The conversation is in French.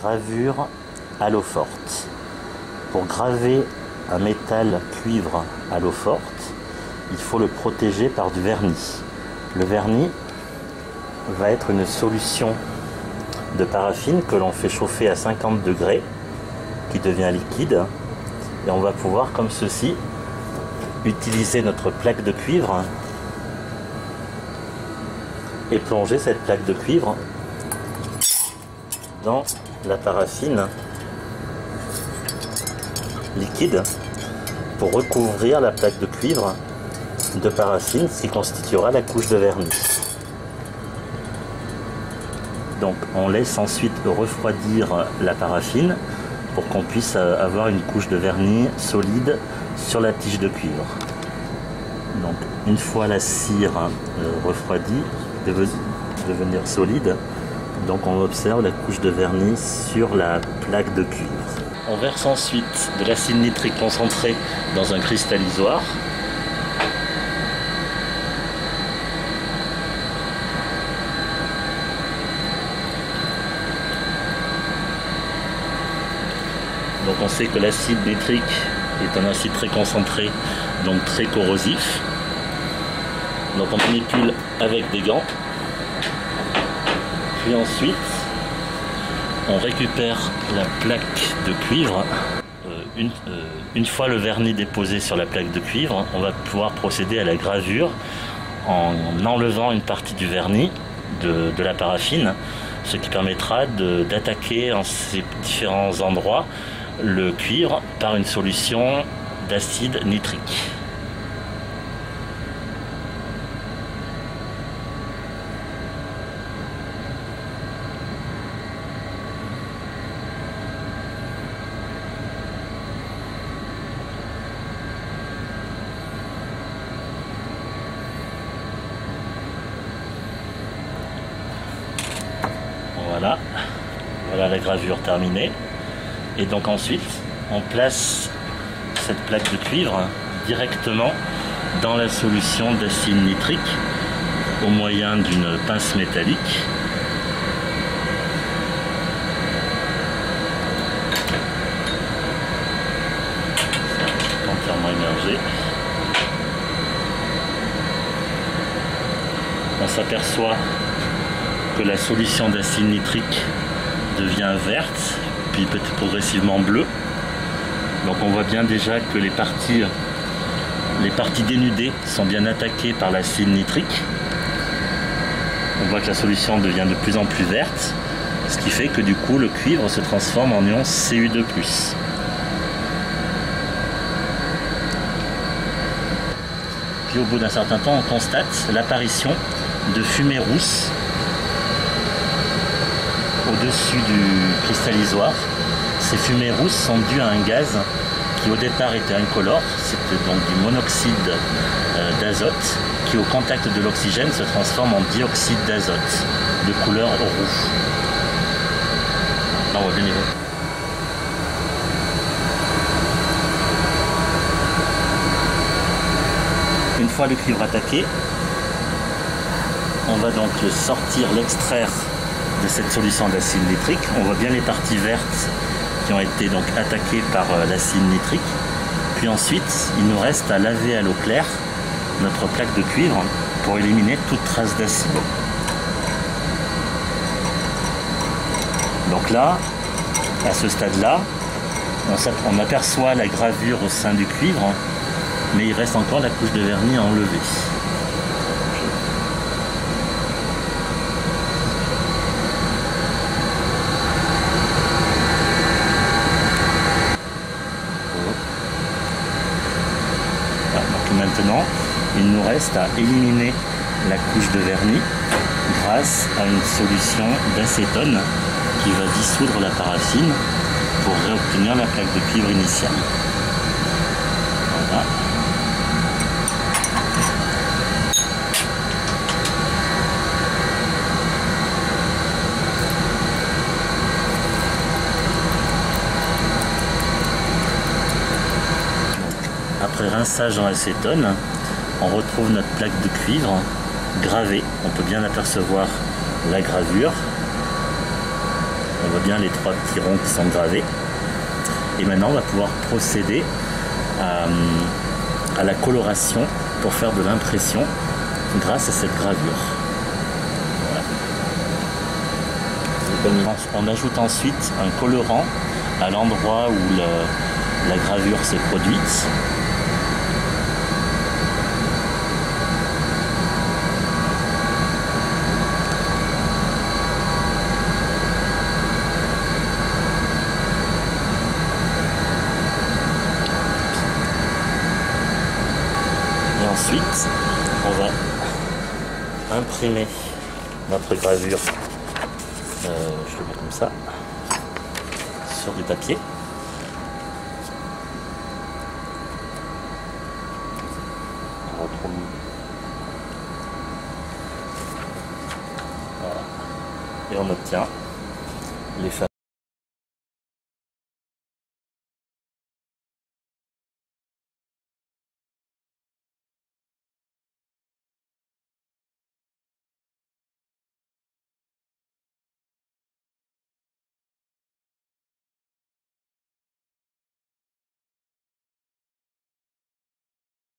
gravure à l'eau forte. Pour graver un métal cuivre à l'eau forte, il faut le protéger par du vernis. Le vernis va être une solution de paraffine que l'on fait chauffer à 50 degrés, qui devient liquide, et on va pouvoir, comme ceci, utiliser notre plaque de cuivre et plonger cette plaque de cuivre dans la paraffine liquide pour recouvrir la plaque de cuivre de paraffine, ce qui constituera la couche de vernis. Donc on laisse ensuite refroidir la paraffine pour qu'on puisse avoir une couche de vernis solide sur la tige de cuivre. Donc une fois la cire refroidie, devenir solide, donc on observe la couche de vernis sur la plaque de cuivre. On verse ensuite de l'acide nitrique concentré dans un cristallisoir. Donc on sait que l'acide nitrique est un acide très concentré, donc très corrosif. Donc on manipule avec des gants. Puis ensuite, on récupère la plaque de cuivre. Une fois le vernis déposé sur la plaque de cuivre, on va pouvoir procéder à la gravure en enlevant une partie du vernis de la paraffine, ce qui permettra d'attaquer en ces différents endroits le cuivre par une solution d'acide nitrique. Voilà la gravure terminée. Et donc ensuite, on place cette plaque de cuivre directement dans la solution d'acide nitrique au moyen d'une pince métallique. Entièrement immergé. On s'aperçoit que la solution d'acide nitrique devient verte, puis peut-être progressivement bleue. Donc on voit bien déjà que les parties dénudées sont bien attaquées par l'acide nitrique. On voit que la solution devient de plus en plus verte, ce qui fait que du coup le cuivre se transforme en ion Cu2+. Puis au bout d'un certain temps, on constate l'apparition de fumée rousse au-dessus du cristallisoir. Ces fumées rousses sont dues à un gaz qui au départ était incolore, c'était donc du monoxyde d'azote qui au contact de l'oxygène se transforme en dioxyde d'azote de couleur rouge. Là on voit bien les mots. Une fois le cuivre attaqué, on va donc l'extraire de cette solution d'acide nitrique. On voit bien les parties vertes qui ont été donc attaquées par l'acide nitrique. Puis ensuite, il nous reste à laver à l'eau claire notre plaque de cuivre pour éliminer toute trace d'acide. Donc là, à ce stade-là, on aperçoit la gravure au sein du cuivre, mais il reste encore la couche de vernis à enlever. Maintenant, il nous reste à éliminer la couche de vernis grâce à une solution d'acétone qui va dissoudre la paraffine pour réobtenir la plaque de cuivre initiale. Voilà. Après rinçage en acétone, on retrouve notre plaque de cuivre gravée. On peut bien apercevoir la gravure. On voit bien les 3 petits ronds qui sont gravés. Et maintenant, on va pouvoir procéder à la coloration pour faire de l'impression grâce à cette gravure. Voilà. On ajoute ensuite un colorant à l'endroit où la gravure s'est produite. Et ensuite, on va imprimer notre gravure, je le mets comme ça, sur du papier. On retrouve. Voilà. Et on obtient les fameux